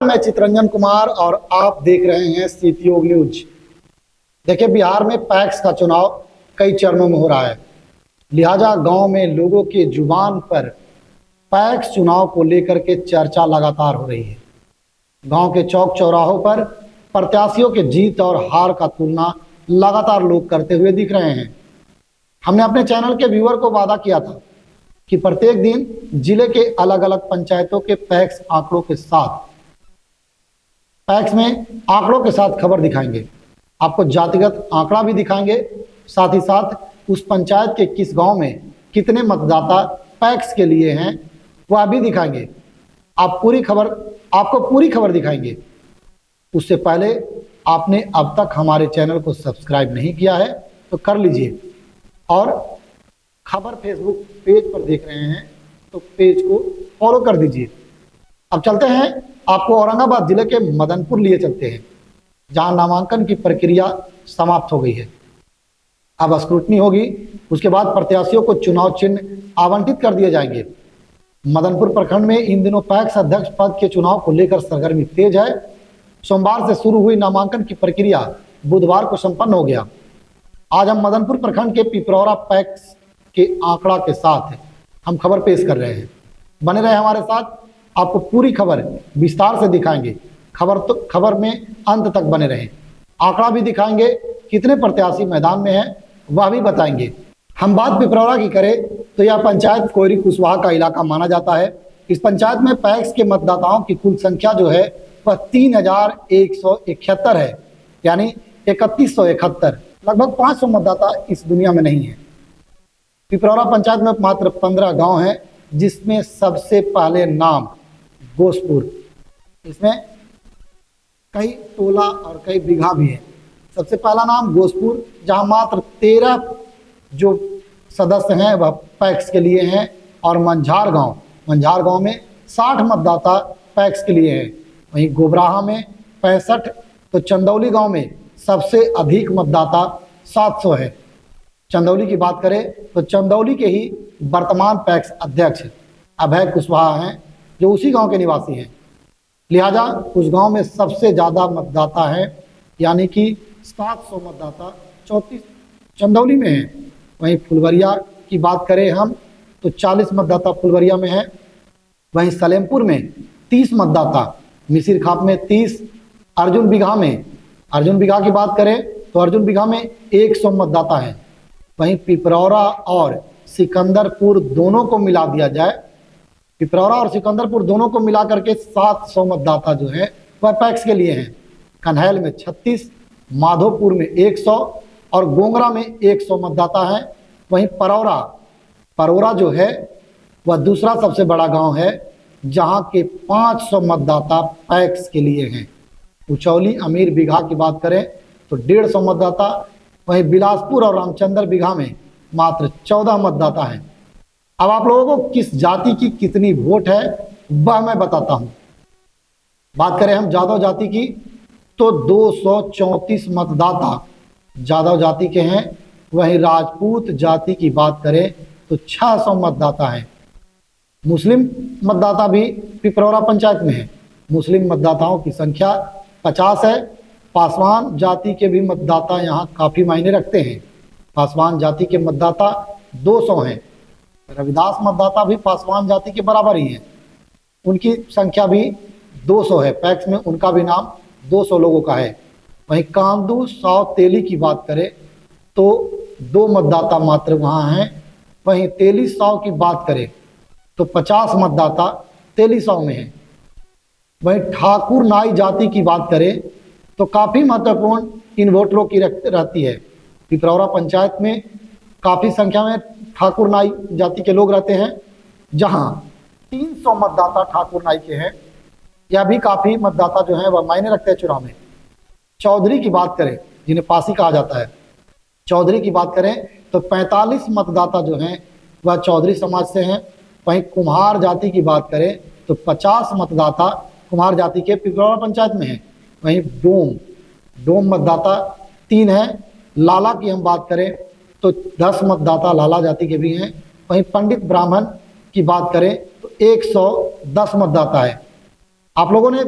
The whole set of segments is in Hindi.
मैं चितरंजन कुमार और आप देख रहे हैं सीपीओ न्यूज। देखिए, बिहार में पैक्स का चुनाव कई चरणों में हो रहा है, लिहाजा गांव में लोगों के जुबान पर पैक्स चुनाव को लेकर के चर्चा लगातार हो रही है। गांव के चौक चौराहों पर प्रत्याशियों के जीत और हार का तुलना लगातार लोग करते हुए दिख रहे हैं। हमने अपने चैनल के व्यूअर को वादा किया था कि प्रत्येक दिन जिले के अलग अलग पंचायतों के पैक्स में आंकड़ों के साथ खबर दिखाएंगे। आपको जातिगत आंकड़ा भी दिखाएंगे, साथ ही साथ उस पंचायत के किस गांव में कितने मतदाता पैक्स के लिए हैं वह भी दिखाएंगे। आपको पूरी खबर दिखाएंगे। उससे पहले आपने अब तक हमारे चैनल को सब्सक्राइब नहीं किया है तो कर लीजिए, और खबर फेसबुक पेज पर देख रहे हैं तो पेज को फॉलो कर दीजिए। अब चलते हैं, आपको औरंगाबाद जिले के मदनपुर लिए चलते हैं, जहां नामांकन की प्रक्रिया समाप्त हो गई है। अब स्क्रूटनी होगी, उसके बाद प्रत्याशियों को चुनाव चिन्ह आवंटित कर दिए जाएंगे। मदनपुर प्रखंड में इन दिनों पैक्स अध्यक्ष पद के चुनाव को लेकर सरगर्मी तेज है। सोमवार से शुरू हुई नामांकन की प्रक्रिया बुधवार को संपन्न हो गया। आज हम मदनपुर प्रखंड के पिपरौरा पैक्स के आंकड़ा के साथ हम खबर पेश कर रहे हैं। बने रहे हमारे साथ, आपको पूरी खबर विस्तार से दिखाएंगे। खबर में अंत तक बने रहें। आंकड़ा भी दिखाएंगे, कितने प्रत्याशी मैदान में हैं वह भी बताएंगे। हम बात पिपरौरा की करें तो यह पंचायत कोयरी कुशवाहा का इलाका माना जाता है। इस पंचायत में पैक्स के मतदाताओं की कुल संख्या जो है वह 3171 है, यानी 3171। लगभग 500 मतदाता इस दुनिया में नहीं है। पिपरौरा पंचायत में मात्र 15 गांव हैं, जिसमें सबसे पहले नाम गोसपुर। इसमें कई टोला और कई बीघा भी है। सबसे पहला नाम गोसपुर, जहां मात्र 13 जो सदस्य हैं वह पैक्स के लिए हैं, और मंझार गांव में 60 मतदाता पैक्स के लिए हैं। वहीं गोबराहा में 65, तो चंदौली गांव में सबसे अधिक मतदाता 700 है। चंदौली की बात करें तो चंदौली के ही वर्तमान पैक्स अध्यक्ष अभय कुशवाहा हैं, जो उसी गांव के निवासी हैं। लिहाजा उस गांव में सबसे ज़्यादा मतदाता हैं, यानी कि 700 मतदाता 34 चंदौली में हैं। वहीं फुलवरिया की बात करें हम तो 40 मतदाता फुलवरिया में हैं। वहीं सलेमपुर में 30 मतदाता, मिसिर खाप में 30, अर्जुन बिघा की बात करें तो अर्जुन बिघा में 100 मतदाता हैं। वहीं पिपरौरा और सिकंदरपुर दोनों को मिला दिया जाए, पिपरौरा और सिकंदरपुर दोनों को मिला करके 700 मतदाता जो है वह पैक्स के लिए हैं। कन्हैल में 36, माधोपुर में 100 और गोंगरा में 100 मतदाता हैं। वहीं परौरा जो है वह दूसरा सबसे बड़ा गांव है, जहां के 500 मतदाता पैक्स के लिए हैं। उचौली अमीर बिघा की बात करें तो 150 मतदाता। वहीं बिलासपुर और रामचंद्र बिघा में मात्र 14 मतदाता हैं। अब आप लोगों को किस जाति की कितनी वोट है वह मैं बताता हूं। बात करें हम जादव जाति की तो 234 मतदाता जादव जाति के हैं। वहीं राजपूत जाति की बात करें तो 600 मतदाता हैं। मुस्लिम मतदाता भी पिपरौरा पंचायत में है। मुस्लिम मतदाताओं की संख्या 50 है। पासवान जाति के भी मतदाता यहाँ काफ़ी मायने रखते हैं। पासवान जाति के मतदाता 200 हैं। रविदास मतदाता भी पासवान जाति के बराबर ही हैं, उनकी संख्या भी 200 है। पैक्स में उनका भी नाम 200 लोगों का है। वहीं कांदू साव तेली की बात करें तो 2 मतदाता मात्र वहाँ हैं। वहीं तेली साव की बात करें तो 50 मतदाता तेली साव में हैं। वहीं ठाकुर नाई जाति की बात करें तो काफ़ी महत्वपूर्ण इन वोटरों की रहती है। पिपरौरा पंचायत में काफ़ी संख्या में ठाकुर नाई जाति के लोग रहते हैं, जहां 300 मतदाता ठाकुर नाई के हैं। यह भी काफ़ी मतदाता जो हैं वह मायने रखते हैं चुनाव में। चौधरी की बात करें, जिन्हें पासी कहा जाता है, चौधरी की बात करें तो 45 मतदाता जो हैं वह चौधरी समाज से हैं। वहीं कुम्हार जाति की बात करें तो 50 मतदाता कुम्हार जाति के पिपरौरा पंचायत में हैं। वहीं डोम मतदाता 3 हैं। लाला की हम बात करें तो 10 मतदाता लाला जाति के भी हैं। वहीं पंडित ब्राह्मण की बात करें तो 110 मतदाता है। आप लोगों ने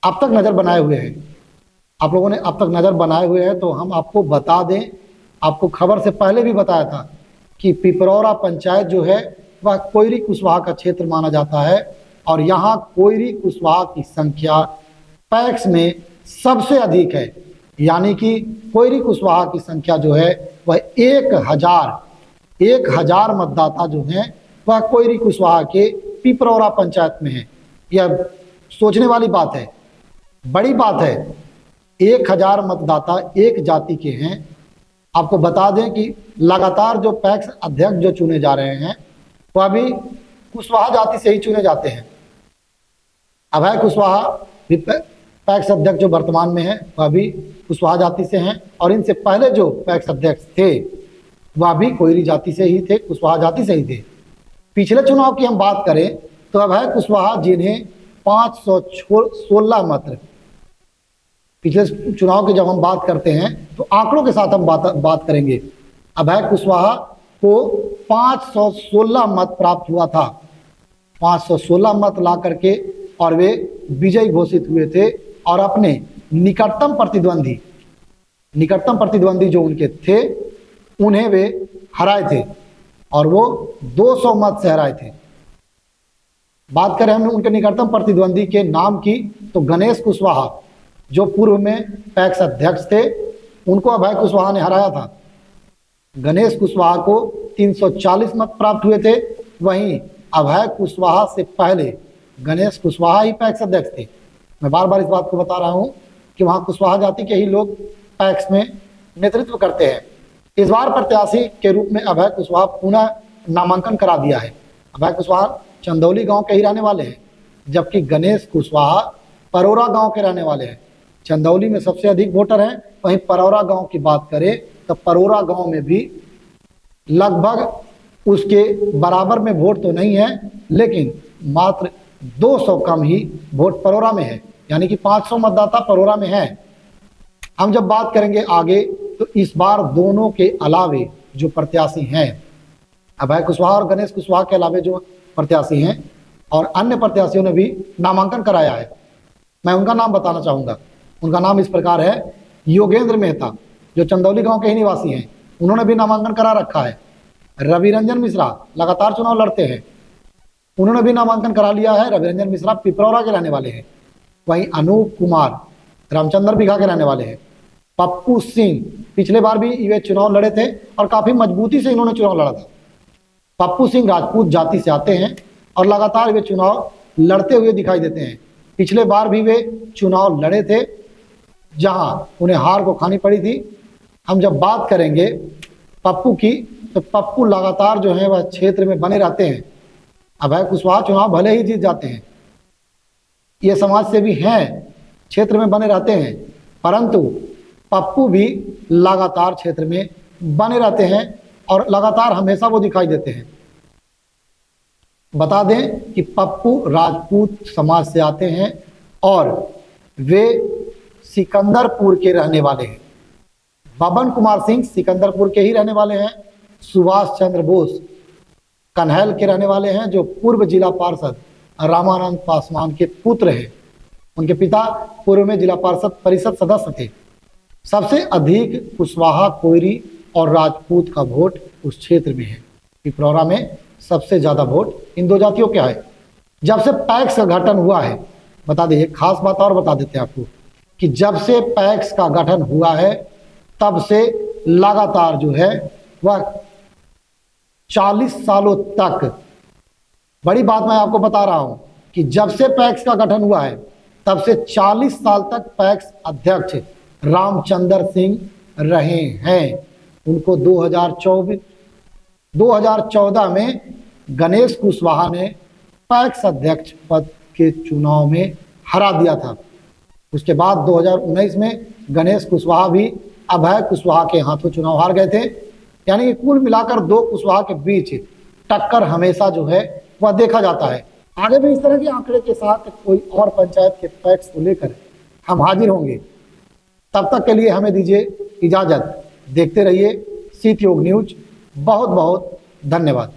अब तक नज़र बनाए हुए हैं, आप लोगों ने अब तक नज़र बनाए हुए हैं, तो हम आपको बता दें, आपको खबर से पहले भी बताया था कि पिपरौरा पंचायत जो है वह कोयरी कुशवाहा का क्षेत्र माना जाता है और यहाँ कोयरी कुशवाहा की संख्या पैक्स में सबसे अधिक है। यानी कि कोयरी कुशवाहा की संख्या जो है वह 1000 मतदाता जो हैं वह कोयरी कुशवाहा के पिपरौरा पंचायत में है। यह सोचने वाली बात है, बड़ी बात है। 1000 मतदाता एक जाति के हैं। आपको बता दें कि लगातार जो पैक्स अध्यक्ष जो चुने जा रहे हैं वह भी कुशवाहा जाति से ही चुने जाते हैं। अभय कुशवाहा भी पैक्स अध्यक्ष जो वर्तमान में है वह भी कुशवाहा जाति से हैं और इनसे पहले जो पैक्स अध्यक्ष थे वह भी कोयरी जाति से ही थे, कुशवाहा जाति से ही थे। पिछले चुनाव की हम बात करें तो अभय कुशवाहा जिन्हें 516 मत, पिछले चुनाव की जब हम बात करते हैं तो आंकड़ों के साथ हम बात करेंगे। अभय कुशवाहा को 516 मत प्राप्त हुआ था, 516 मत ला करके और वे विजयी घोषित हुए थे और अपने निकटतम प्रतिद्वंदी जो उनके थे उन्हें वे हराए थे और वो 200 मत से हराए थे। बात करें हमने उनके निकटतम प्रतिद्वंदी के नाम की तो गणेश कुशवाहा जो पूर्व में पैक्स अध्यक्ष थे उनको अभय कुशवाहा ने हराया था। गणेश कुशवाहा को 340 मत प्राप्त हुए थे। वहीं अभय कुशवाहा से पहले गणेश कुशवाहा ही पैक्स अध्यक्ष थे। मैं बार बार इस बात को बता रहा हूं कि वहां कुशवाहा जाति के ही लोग पैक्स में नेतृत्व करते हैं। इस बार प्रत्याशी के रूप में अभय कुशवाहा पुनः नामांकन करा दिया है। अभय कुशवाहा चंदौली गांव के ही रहने वाले हैं, जबकि गणेश कुशवाहा परौरा गांव के रहने वाले हैं। चंदौली में सबसे अधिक वोटर हैं, वहीं परौरा गांव की बात करें तो परौरा गांव में भी लगभग उसके बराबर में वोट तो नहीं है, लेकिन मात्र 200 कम ही वोट परौरा में है, यानी कि 500 मतदाता परौरा में है। हम जब बात करेंगे आगे तो इस बार दोनों के अलावे जो प्रत्याशी हैं, अभय कुशवाहा और गणेश कुशवाहा के अलावे जो प्रत्याशी हैं और अन्य प्रत्याशियों ने भी नामांकन कराया है। मैं उनका नाम बताना चाहूँगा। उनका नाम इस प्रकार है, योगेंद्र मेहता जो चंदौली गांव के ही निवासी हैं, उन्होंने भी नामांकन करा रखा है। रवि रंजन मिश्रा लगातार चुनाव लड़ते हैं, उन्होंने भी नामांकन करा लिया है। रवि रंजन मिश्रा पिपरौरा के रहने वाले हैं। वहीं अनूप कुमार रामचंद्र बिघा के रहने वाले हैं। पप्पू सिंह पिछले बार भी ये चुनाव लड़े थे और काफी मजबूती से इन्होंने चुनाव लड़ा था। पप्पू सिंह राजपूत जाति से आते हैं और लगातार वे चुनाव लड़ते हुए दिखाई देते हैं। पिछले बार भी वे चुनाव लड़े थे जहां उन्हें हार को खानी पड़ी थी। हम जब बात करेंगे पप्पू की तो पप्पू लगातार जो है वह क्षेत्र में बने रहते हैं। अभय कुशवाहा चुनाव भले ही जीत जाते हैं, ये समाज सेवी हैं, क्षेत्र में बने रहते हैं, परंतु पप्पू भी लगातार क्षेत्र में बने रहते हैं और लगातार हमेशा वो दिखाई देते हैं। बता दें कि पप्पू राजपूत समाज से आते हैं और वे सिकंदरपुर के रहने वाले हैं। बबन कुमार सिंह सिकंदरपुर के ही रहने वाले हैं। सुभाष चंद्र बोस कन्हैल के रहने वाले हैं, जो पूर्व जिला पार्षद रामानंद पासवान के पुत्र हैं। उनके पिता पूर्व में जिला पार्षद परिषद सदस्य थे। सबसे अधिक कुशवाहा, कोयरी और राजपूत का वोट उस क्षेत्र में है। पिपरौरा में सबसे ज्यादा वोट इन दो जातियों का है। जब से पैक्स का गठन हुआ है, बता दें एक खास बात और बता देते हैं आपको कि जब से पैक्स का गठन हुआ है तब से लगातार जो है वह 40 सालों तक, बड़ी बात मैं आपको बता रहा हूं कि जब से पैक्स का गठन हुआ है तब से 40 साल तक पैक्स अध्यक्ष रामचंद्र सिंह रहे हैं। उनको 2014 में गणेश कुशवाहा ने पैक्स अध्यक्ष पद के चुनाव में हरा दिया था। उसके बाद 2019 में गणेश कुशवाहा भी अभय कुशवाहा के हाथों चुनाव हार गए थे। यानी कि कुल मिलाकर दो कुशवाहा के बीच टक्कर हमेशा जो है वह देखा जाता है। आगे भी इस तरह के आंकड़े के साथ कोई और पंचायत के पैक्स को लेकर हम हाजिर होंगे। तब तक के लिए हमें दीजिए इजाजत। देखते रहिए सीत योग न्यूज। बहुत बहुत धन्यवाद।